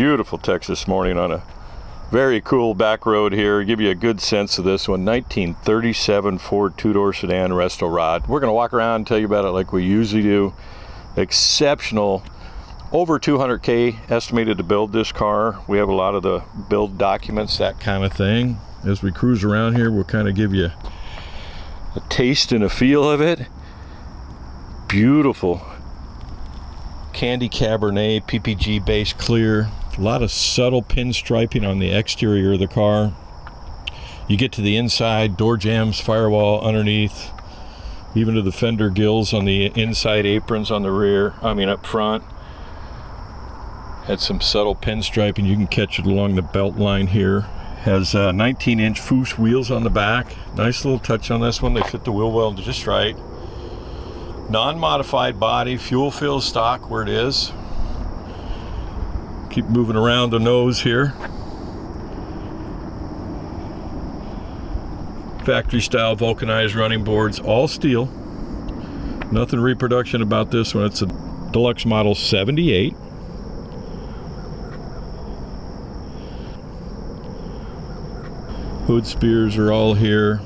beautiful Texas morning on a very cool back road here. Give you a good sense of this one. 1937 Ford two-door sedan Resto-Rod. We're going to walk around and tell you about it like we usually do. Exceptional. Over 200K estimated to build this car. We have a lot of the build documents, that kind of thing. As we cruise around here, we'll kind of give you a taste and a feel of it. Beautiful Candy Cabernet PPG base clear. A lot of subtle pinstriping on the exterior of the car. You get to the inside, door jambs, firewall underneath, even to the fender gills on the inside aprons on the rear, up front. Had some subtle pinstriping. You can catch it along the belt line here. Has 19-inch Foose wheels on the back. Nice little touch on this one. They fit the wheel well just right. Non-modified body, fuel fill stock where it is. Keep moving around the nose here. Factory style vulcanized running boards, all steel. Nothing reproduction about this one. It's a Deluxe model 78. Hood spears are all here.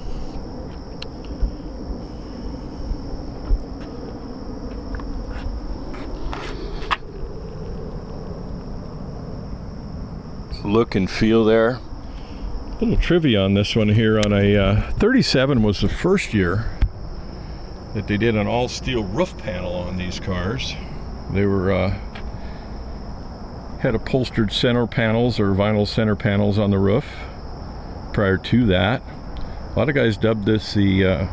Look and feel there. Little trivia on this one here. On a 37 was the first year that they did an all steel roof panel on these cars. They were had upholstered center panels or vinyl center panels on the roof. Prior to that, a lot of guys dubbed this the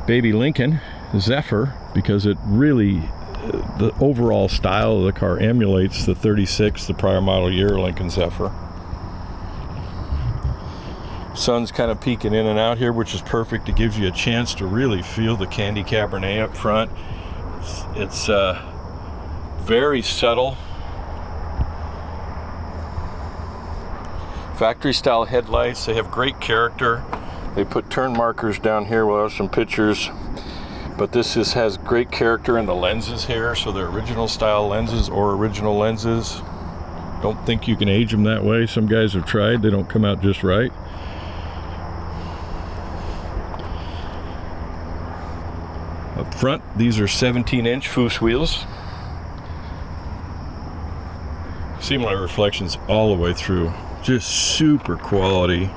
Baby Lincoln Zephyr because it really the overall style of the car emulates the 36, the prior model year Lincoln Zephyr. Sun's kind of peeking in and out here, which is perfect. It gives you a chance to really feel the Candy Cabernet up front. It's very subtle. Factory style headlights. They have great character. They put turn markers down here. We'll have some pictures. But this has great character in the lenses here, so they're original style lenses or original lenses. Don't think you can age them that way. Some guys have tried. They don't come out just right. Up front, these are 17-inch Foose wheels. See my reflections all the way through. Just super quality.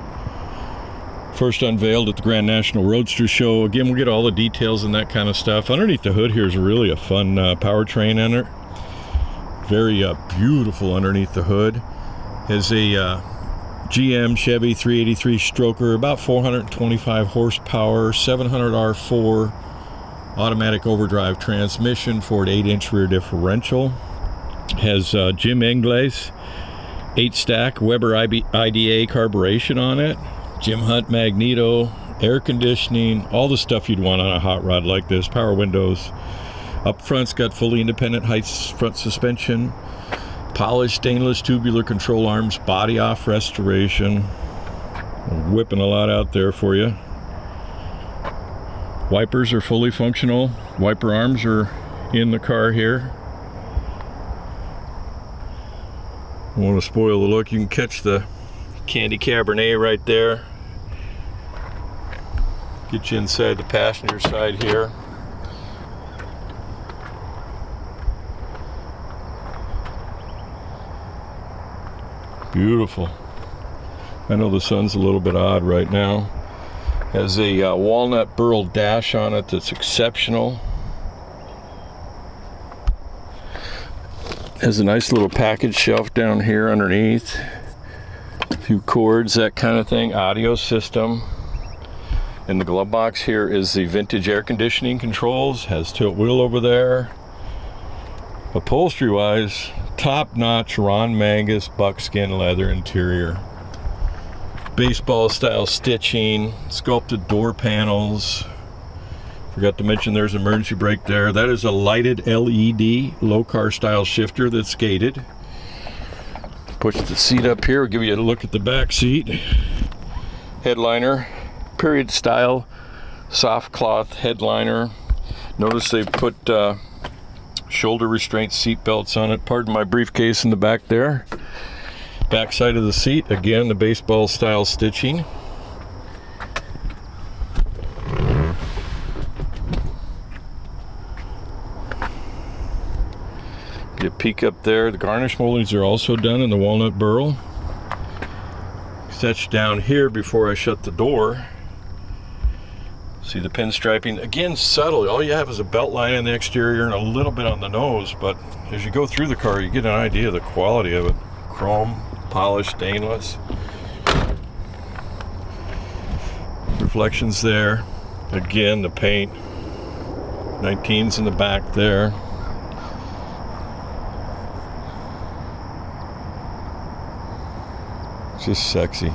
First unveiled at the Grand National Roadster Show. Again, we'll get all the details and that kind of stuff. Underneath the hood here is really a fun powertrain in it. Very beautiful underneath the hood. Has a GM Chevy 383 stroker, about 425 horsepower, 700 R4, automatic overdrive transmission, Ford 8-inch rear differential. Has Jim Ingles 8-stack Weber IDA carburation on it. Jim Hunt magneto, air conditioning, all the stuff you'd want on a hot rod like this. Power windows. Up front's got fully independent height front suspension, polished stainless tubular control arms, body off restoration. I'm whipping a lot out there for you. Wipers are fully functional. Wiper arms are in the car here. I want to spoil the look. You can catch the Candy Cabernet right there. Get you inside the passenger side here. Beautiful. I know the sun's a little bit odd right now. Has a Walnut Burl dash on it that's exceptional. Has a nice little package shelf down here underneath. A few cords, that kind of thing. Audio system. In the glove box here is the vintage air conditioning controls. Has tilt wheel over there. Upholstery wise, top notch Ron Mangus buckskin leather interior. Baseball style stitching, sculpted door panels. Forgot to mention there's emergency brake there. That is a lighted LED Lokar style shifter that's gated. Push the seat up here, we'll give you a look at the back seat. Headliner, period style, soft cloth headliner. Notice they put shoulder restraint seat belts on it. Pardon my briefcase in the back there. Back side of the seat, again, the baseball style stitching. Get a peek up there. The garnish moldings are also done in the Walnut Burl. Stitched down here before I shut the door. See the pinstriping, again subtle. All you have is a belt line in the exterior and a little bit on the nose, but as you go through the car you get an idea of the quality of it. Chrome, polished, stainless. Reflections there. Again, the paint. 19's in the back there. It's just sexy,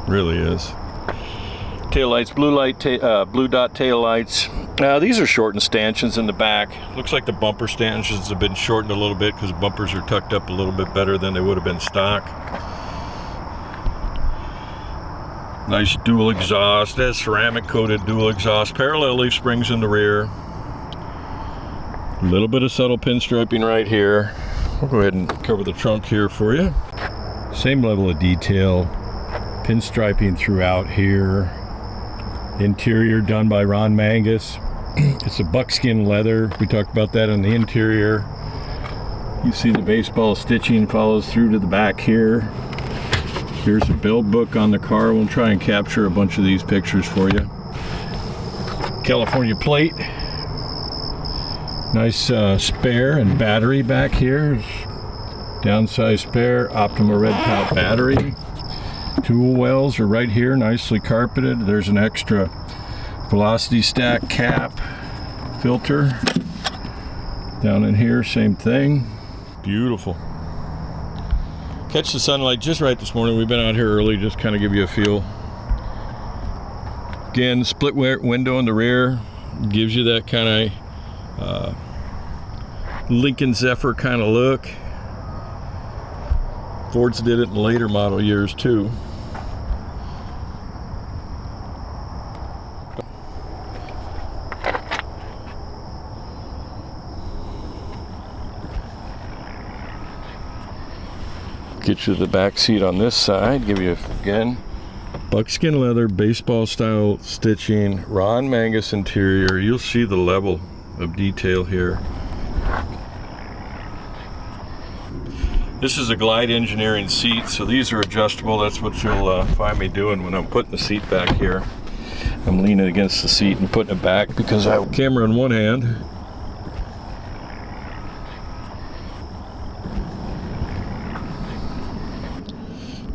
really is. Tail lights, blue dot tail lights. These are shortened stanchions in the back. Looks like the bumper stanchions have been shortened a little bit because the bumpers are tucked up a little bit better than they would have been stock. Nice dual exhaust. That's ceramic coated dual exhaust. Parallel leaf springs in the rear. A little bit of subtle pinstriping right here. We'll go ahead and cover the trunk here for you. Same level of detail. Pinstriping throughout here. Interior done by Ron Mangus. It's a buckskin leather. We talked about that in the interior. You see the baseball stitching follows through to the back here. Here's a build book on the car. We'll try and capture a bunch of these pictures for you. California plate. Nice spare and battery back here. Downsized spare, Optima red top battery. Tool wells are right here, nicely carpeted. There's an extra velocity stack cap filter. Down in here, same thing. Beautiful. Catch the sunlight just right this morning. We've been out here early, just kind of give you a feel. Again, split window in the rear. Gives you that kind of Lincoln Zephyr kind of look. Fords did it in later model years too. Get you the back seat on this side. Give you, again, buckskin leather, baseball style stitching, Ron Mangus interior. You'll see the level of detail here. This is a Glide Engineering seat, so these are adjustable. That's what you'll find me doing when I'm putting the seat back here. I'm leaning against the seat and putting it back because I have a camera in one hand.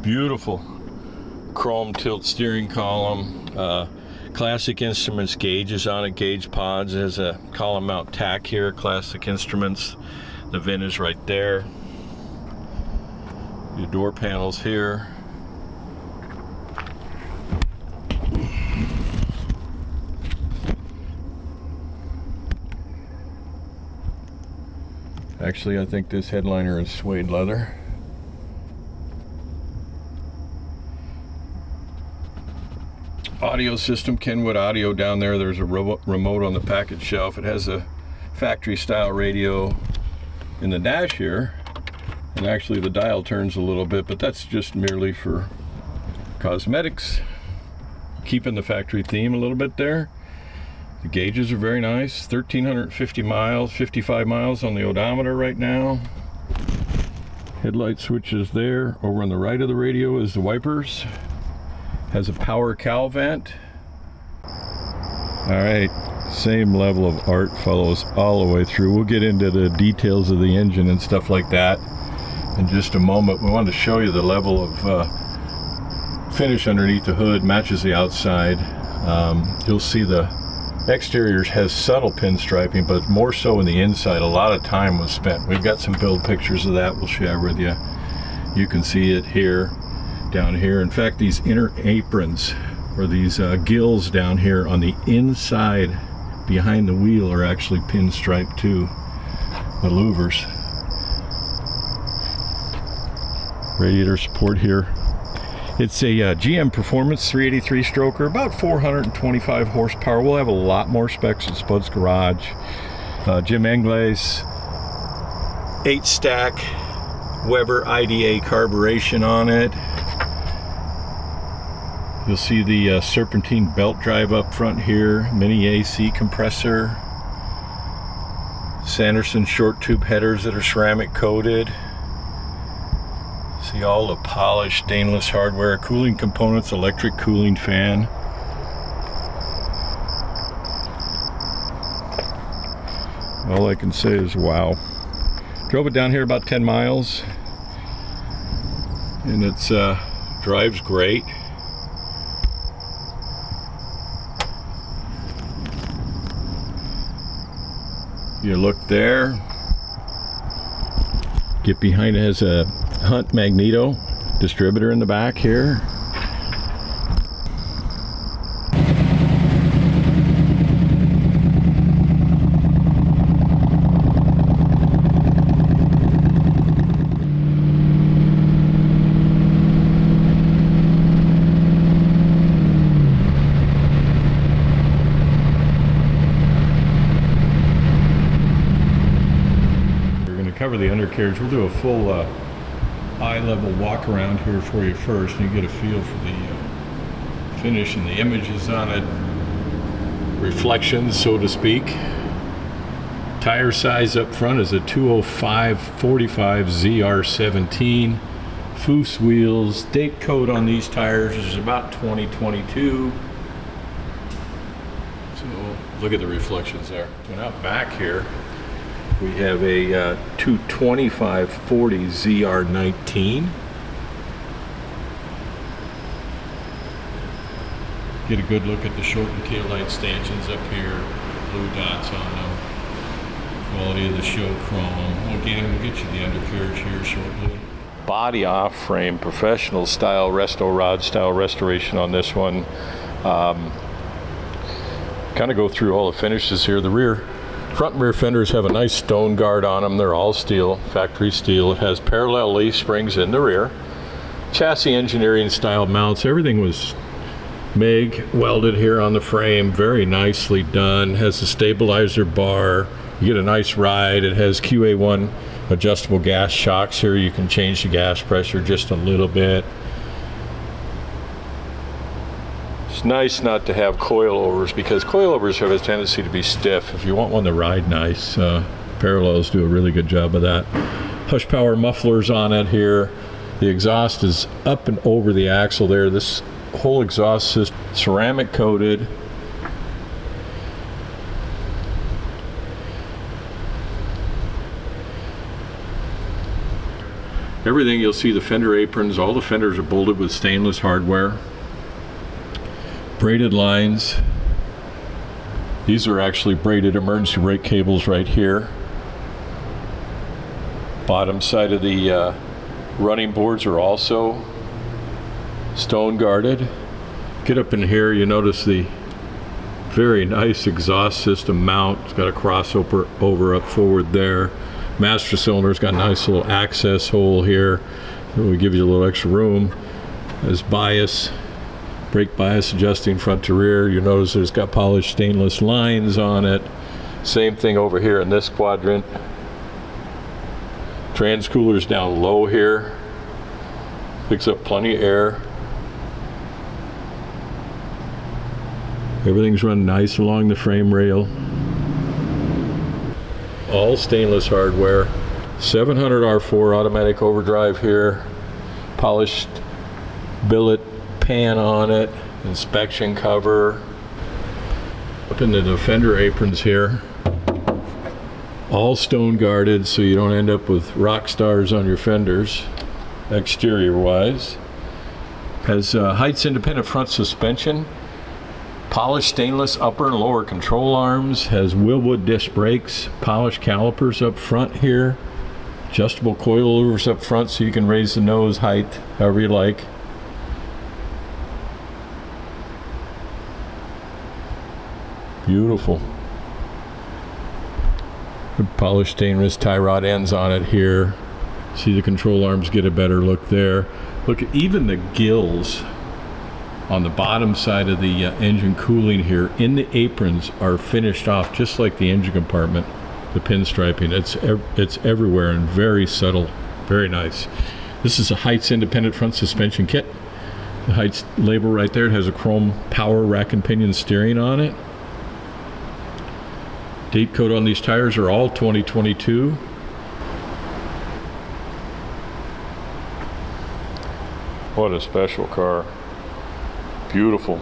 Beautiful chrome tilt steering column. Classic Instruments gauges on it, gauge pods. There's a column mount tack here, Classic Instruments. The VIN is right there. Your door panels here. Actually, I think this headliner is suede leather. Audio system, Kenwood Audio down there. There's a remote on the package shelf. It has a factory style radio in the dash here. And actually the dial turns a little bit, but that's just merely for cosmetics. Keeping the factory theme a little bit there. The gauges are very nice. 1,350 miles, 55 miles on the odometer right now. Headlight switches there. Over on the right of the radio is the wipers. Has a power cowl vent. All right, same level of art follows all the way through. We'll get into the details of the engine and stuff like that in just a moment. We wanted to show you the level of finish underneath the hood. Matches the outside. You'll see the exterior has subtle pinstriping, but more so in the inside. A lot of time was spent. We've got some build pictures of that we'll share with you. You can see it here, down here. In fact, these inner aprons, or these gills down here on the inside behind the wheel, are actually pinstriped too. The louvers. Radiator support here. It's a GM Performance 383 stroker, about 425 horsepower. We'll have a lot more specs at Spud's Garage. Jim Engles, 8-stack Weber IDA carburation on it. You'll see the serpentine belt drive up front here, mini AC compressor, Sanderson short tube headers that are ceramic coated. See all the polished stainless hardware, cooling components, electric cooling fan. All I can say is wow. Drove it down here about 10 miles and it's drives great. You look there, get behind, it has a Hunt magneto distributor in the back here. Cover the undercarriage. We'll do a full eye-level walk around here for you first, and you get a feel for the finish and the images on it, reflections, so to speak. Tire size up front is a 205/45 ZR17. Foose wheels. Date code on these tires is about 2022. So look at the reflections there. And out back here, we have a 225/40 ZR19. Get a good look at the shortened taillight stanchions up here, blue dots on them. Quality of the show chrome. Again, we'll get you the undercarriage here shortly. Body off frame, professional style, resto-rod style restoration on this one. Kind of go through all the finishes here. The front and rear fenders have a nice stone guard on them. They're all steel, factory steel. It has parallel leaf springs in the rear. Chassis engineering style mounts. Everything was MIG welded here on the frame. Very nicely done. Has a stabilizer bar. You get a nice ride. It has QA1 adjustable gas shocks here. You can change the gas pressure just a little bit. It's nice not to have coilovers because coilovers have a tendency to be stiff. If you want one to ride nice, Parallels do a really good job of that. Hush power mufflers on it here. The exhaust is up and over the axle there. This whole exhaust system ceramic coated. Everything, you'll see the fender aprons. All the fenders are bolted with stainless hardware. Braided lines. These are actually braided emergency brake cables right here. Bottom side of the running boards are also stone guarded. Get up in here, you notice the very nice exhaust system mount. It's got a crossover up forward there. Master cylinder's got a nice little access hole here. It'll give you a little extra room. There's bias. Brake bias adjusting front to rear. You notice there's got polished stainless lines on it. Same thing over here in this quadrant. Trans cooler's down low here. Picks up plenty of air. Everything's run nice along the frame rail. All stainless hardware. 700 R4 automatic overdrive here. Polished billet pan on it, inspection cover. Up into the fender aprons here, all stone guarded so you don't end up with rock stars on your fenders exterior wise. Has heights independent front suspension, polished stainless upper and lower control arms, has Wilwood disc brakes, polished calipers up front here, adjustable coilovers up front so you can raise the nose height however you like. Beautiful. Good polished stainless tie rod ends on it here. See the control arms get a better look there. Look at even the gills on the bottom side of the engine cooling here in the aprons are finished off just like the engine compartment. the pinstriping. It's everywhere and very subtle, very nice. This is a Heights independent front suspension kit. The Heights label right there, it has a chrome power rack and pinion steering on it. Date code on these tires are all 2022. What a special car. Beautiful.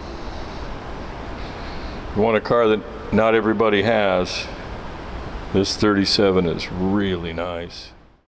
You want a car that not everybody has, this 37 is really nice.